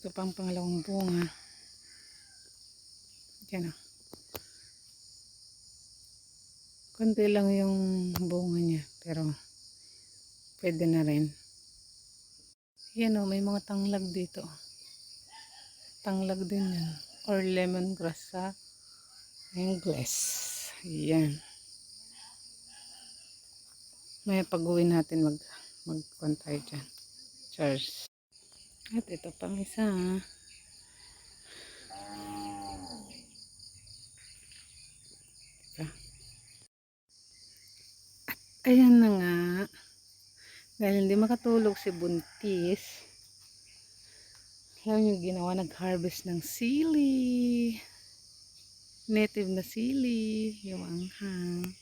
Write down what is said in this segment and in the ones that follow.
Ito pang pangalawang bunga. Yan o. Kunti lang yung bunga niya. Pero pwede na rin. Yan o. May mga tanglag dito. Tanglag din yan. Or lemongrass sa English. Yan. May pag-uwi natin mag-kuhan tayo dyan. Cheers. At ito pang isa. Ayan na nga. Dahil hindi makatulog si Buntis. Alam nyo ginawa, nag-harvest ng sili. Native na sili. Yung anghang.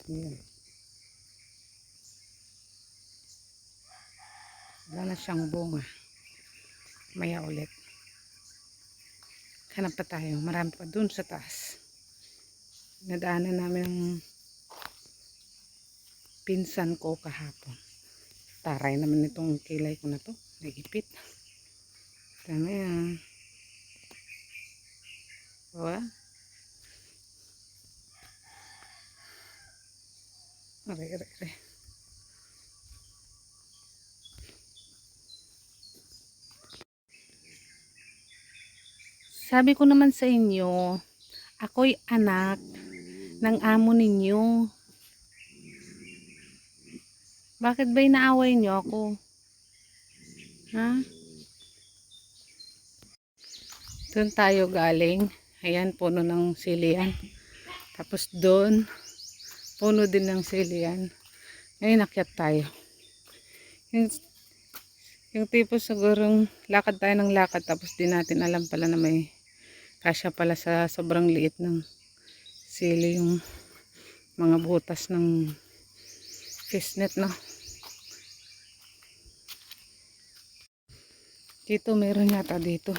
Ayan. Wala na siyang bunga. Maya ulit. Hanap pa tayo. Marami pa dun sa taas. Nadaanan namin ang pinsan ko kahapon. Taray naman itong kilay ko na to. Naipit. Dami ah. Diba? Aray. Sabi ko naman sa inyo, ako'y anak ng amo ninyo. Bakit ba inaaway nyo ako? Ha? Doon tayo galing. Ayan, puno ng silian. Tapos doon, puno din ng silian. Ngayon, akyat tayo. Yung tipo sigurong lakad tayo ng lakad. Tapos di natin alam pala na may kasya pala sa sobrang liit ng sili yung mga butas ng fishnet, no? Dito, meron yata dito.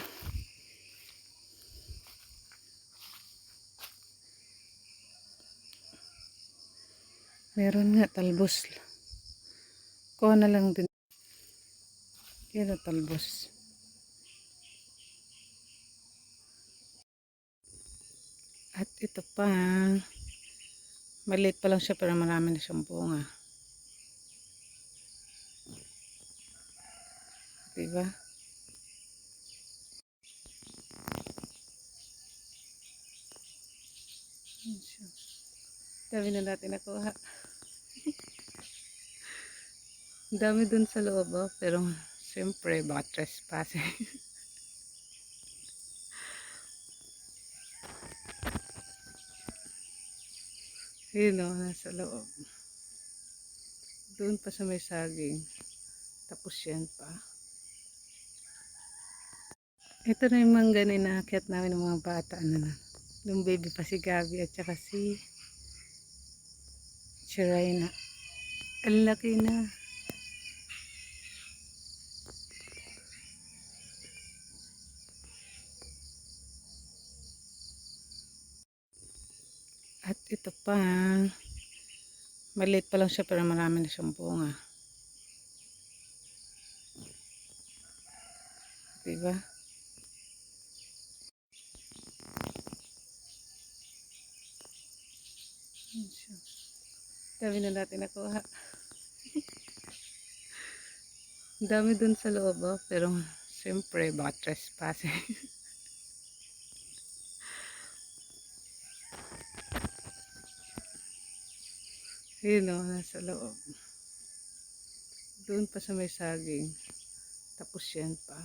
Meron nga, talbos. Kuha na lang din. Yan ang talbos. At ito pa. Maliit pa lang siya pero marami na siyang bunga. Diba? Dami na natin nakuha. Dami dun sa loob, oh. Pero siyempre baka trespassing. Yun o, nasa loob. Doon pa sa may saging. Tapos yan pa. Ito na yung mangga na inakyat namin ng mga bata. Ano na. Yung baby pa si Gabi at saka si Chirayna. Ang laki na. At ito pa. Maliit pa lang siya pero marami na siyang bunga. Diba? Dami na natin nakuha. Dami dun sa loob, oh. Pero siyempre baka trespassing. Yun o, nasa loob. Doon pa sa may saging. Tapos yan pa.